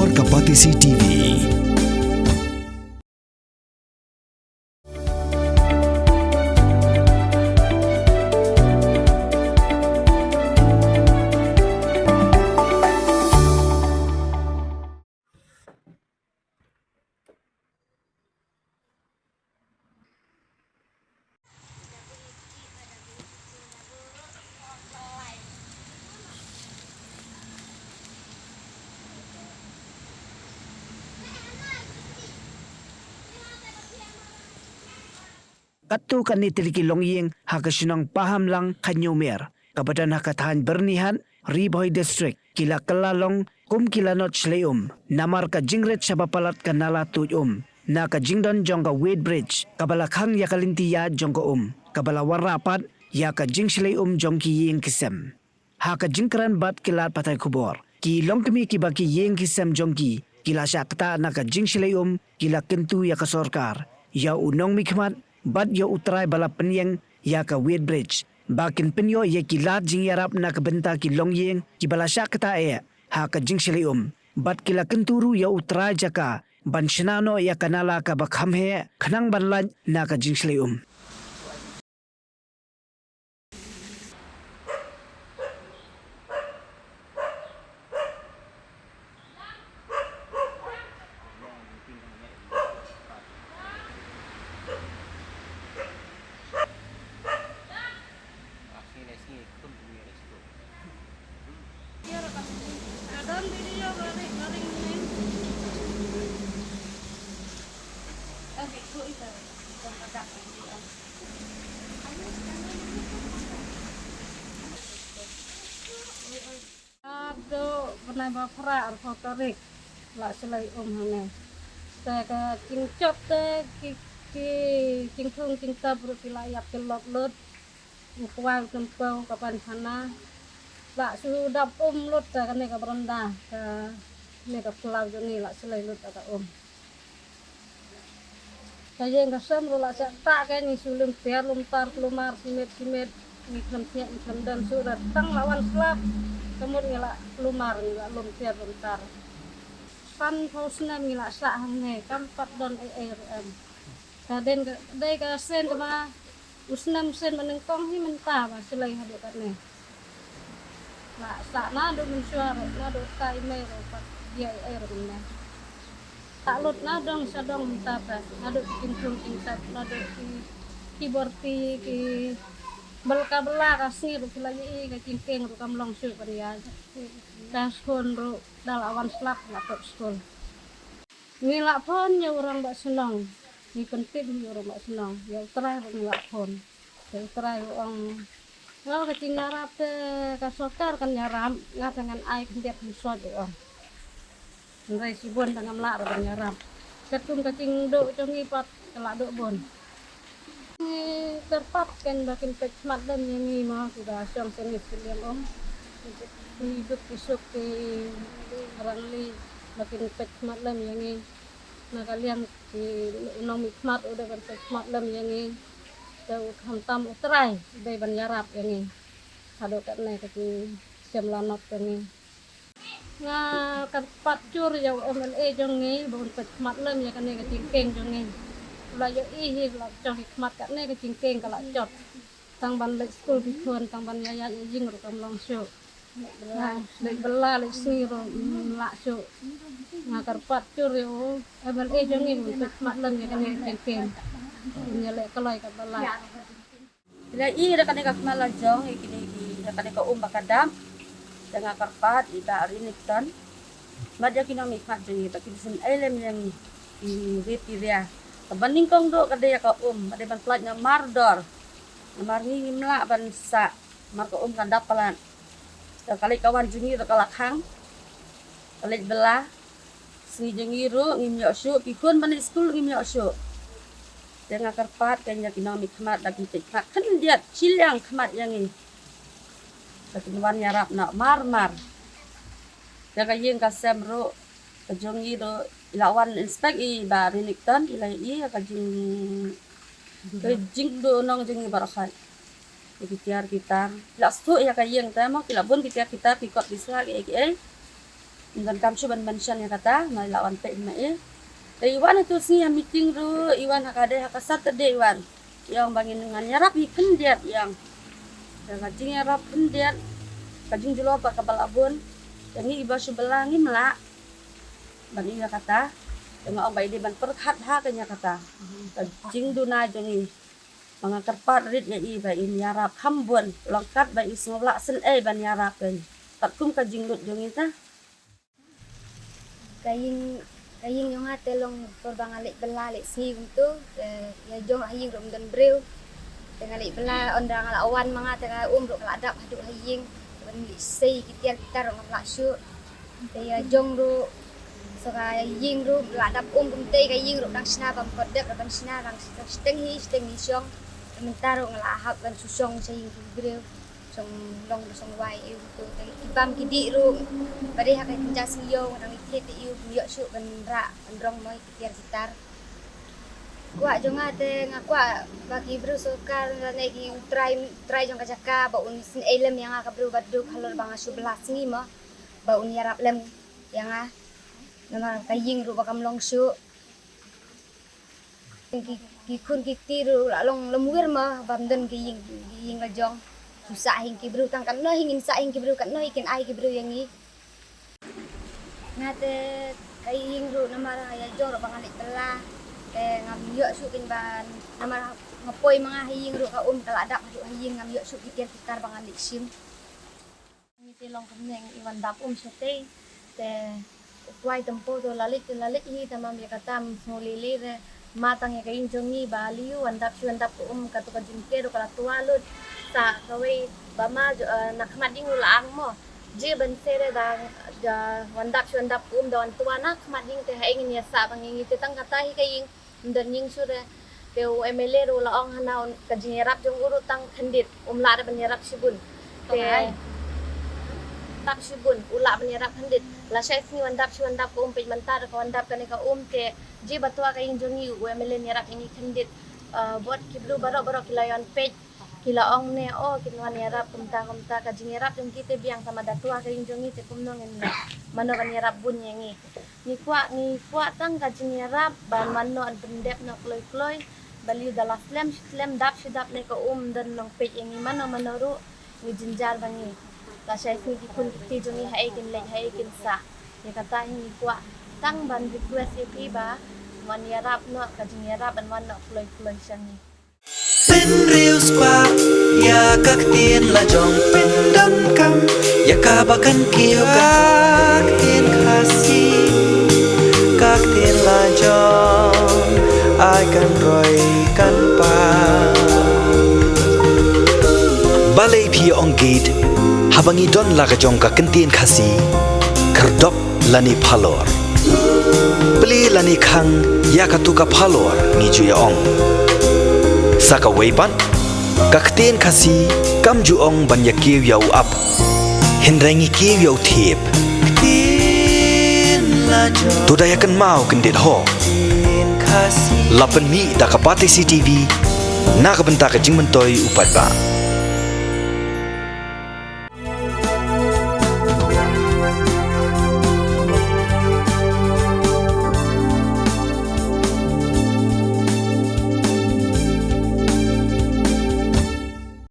Warga Patisi TV. Katu kan ni tiliki longyeng haka sinang paham lang kanyomer. Kabadan haka tahan bernihan Riboy District kila kelalong kila not sleum. Namar ka jingret sabapalat ka nala tuyum. Na ka jingdon jong ka Wade Bridge. Kabalakhang ya kalintiya jong ka Kabala warapat ya ka jing sleum jong ki yeng kisem. Haka jingkran bat kilat patay kubor. Ki long kami kiba ki yeng kisem jong ki. Kila syakta na ka jing sleum kila kentu ya ka sorkar. Ya unong mikmat bat ya utray bala penyeng ya ka Wade Bridge. Bakin penyo ya kilat jing yarap na kabenta ki longyeng ki bala syakta ha ka jing shilium. Bat kila kenturu ya utray jaka ban shinano ya kanala ka bakhamhe khanang banlan na ka jing shilium. Adon video garing ni. Okay, go ito. Pagkadak niya. Abdo pernah bapra arfotorik la selai hane. Ta ka cingcot te ki cingthung cingta bro pilayap kelot lot. Mukwang tempau kapan sana. La sudah lut ka ne ka beranda ka ne ka pulau ni la selai lut ka Kaya ngasam ro la tak ka ni sulum tiar lumtar lumar simet ni kemtiak ni kemdan surat tang lawan selap kemudian la lumar ni la lum tiar lumtar pan posna ni la sa hang kampat don am kaden ka dai ka sen ka usnam sen menengkong hi menta ba selai hadu kat ne la sa na do mensuar na do kai me ro pat dia ni tak lut na dong sadong minta ba na do kintung kintab na do kiborti ki belka bela kasih ru lagi ka cingkeng ru kamlong su paria das kon ru dalawan slap la top skol ngilak pon ya orang bak senang ni penting ni orang bak senang ya terakhir ngilak pon ya terakhir orang kalau kecing ngarap te kasokar kan nyaram ngat dengan air kendiat musod orang ngai sibon dengan lak kan nyaram ketum kecing do congipat kelak do bon terpat kan bakin pecmat dan yang ni mah sudah siang sengit kalian hidup isuk ke orang li bakin pecmat dan yang ni nah kalian di nong mikmat udah kan pecmat dan yang ni tau hantam utrai dari banjarap yang ni kado kat nai kecing siam lanot yang ni nga kerpat cur ya MLA jong ni bon pecmat lam ya kan ni kecing keng jong ni la yo hi la cho hikmat kat ne ka cingkeng kala cot tang ban lek school bikon tang ban yaya jing ro kam long syo lek bela lek si ro la syo ngakar pat cur yo MLA jong ni hikmat lam ya kan cingkeng nya lek kalai ka bela ila i ra kan ka mala jong ikini ra kan ka bakadam dengan karpat ida ariniktan madya kinami khat jeng bakin sen elem yang riti dia Banding kong do kadaya ka ada ban platnya mardor marni ngimla ban sa mar ka kan dapalan da kali kawan jungi da kalakhang kali belah si jungi ru ngimyo syu pikun ban school ngimyo syu dengan karpat kanya kinami khmat lagi tekmat kan dia cilang khmat yang ini lakin wan yarap na marmar da kayeng kasem ru kajungi ru ilawan inspek I bariniktan ilai I kajing do nong jing barakat ikitiar kita lastu ya kayeng tema kilabun kita pikot bisa dan kamsu ban mention ya kata mai lawan pe mai iwan itu sih meeting ru iwan hakade hakasat de iwan yang bangin dengan nyarap ikan dia yang kajing nyarap dia kajing julo apa kapal abun yang ini iba sebelah ni melak ban iya kata dengan orang bayi ban perhat ha kanya kata kajing duna jongi mga karpat rit ya iba in nyarap hambun longkat ba ismolak sen ban nyarap kan tatkum kajing lut jongi ta kaying yung telong perbangalik belalik si untuk ya jong haying rum dan breu tengalik bela ondang ala awan mga tengah ro kaladap haduk haying ban sei kitiar kita ro ngasyu ya jong ro so haying ro kaladap kumte kaying ro dang sina bam kodek ban sina dang stengi syong mentaro ngalahap ban susong saying breu song long song wai itu ibam kidi ru bari hakai jas yo nang ikhet yu yo syu ban ra androng moi tiar gitar gua jonga te ngakwa bagi bru sokar nane gi try jong kajaka ba un sin elem yang ka bru badu halor bang asu belas ni ma ba un yarap lem yang nama kaying ru bakam long syu ki kun ki tiru long lemwir ma bamden ki ying lajong susah hing kibru tangkan no hingin sa hing kibru kan no ikin ai kibru yang i ngate kai hing ru namara ya jor bangalik telah ngam yo sukin ban namara ngapoi mga hing ru ka kaladap hadu hing ngam yo suk ikin kitar bangalik sim ngite long kamneng iwan dap sete te ukwai tempo to lalit hi tamam ya katam ngulili matang ya kain jongi baliu andap katu kajingke ro kala tualud sa kawai bama nakmading ulang mo je ban sere da wandap dawan tuana kmading te haingin ya sa bangingi te tang katahi kaing ndaning sure te MLA ro laong hanaon kajingerap jong urutang khandit lar banyerap sibun te tap sibun ula banyerap khandit la syai ni wandap ko pe mantar ko wandap kani ka te je batwa kaing jongi MLA nyerap ini khandit buat kiblu baro kilayon page kilaong ne kinwan yarap kumta kajingirap yung kite biang sama datua kayung jongi te kumnong en mano kanirap bun yangi ni kwa tang kajingirap ban mano an pendep no kloy baliu dalas lem dap sidap ne ka dan nong pet yangi mano ru ni jinjar bangi la syai ni kun ti jongi haikin sa ya kata ni kwa tang ban request e ba man yarap no kajingirap ban mano kloy syangi Pin rius kwa ya kak tien la jong pin dam kam ya kabakan kiyo kak tien kasi kak tien la jong ai kan roy kan pa balai pi ong gate habangi don la ka jong kak tien kasi kerdop lani phalor beli lani khang ya katuka phalor ni juya ong saka weipan kakten kasi kamju ong ban yakiw yaw up hinrangi kiw yaw thip tudayakan mau kendit ho lapan mi da kapate CTV na kabenta ka jingmentoy upat ba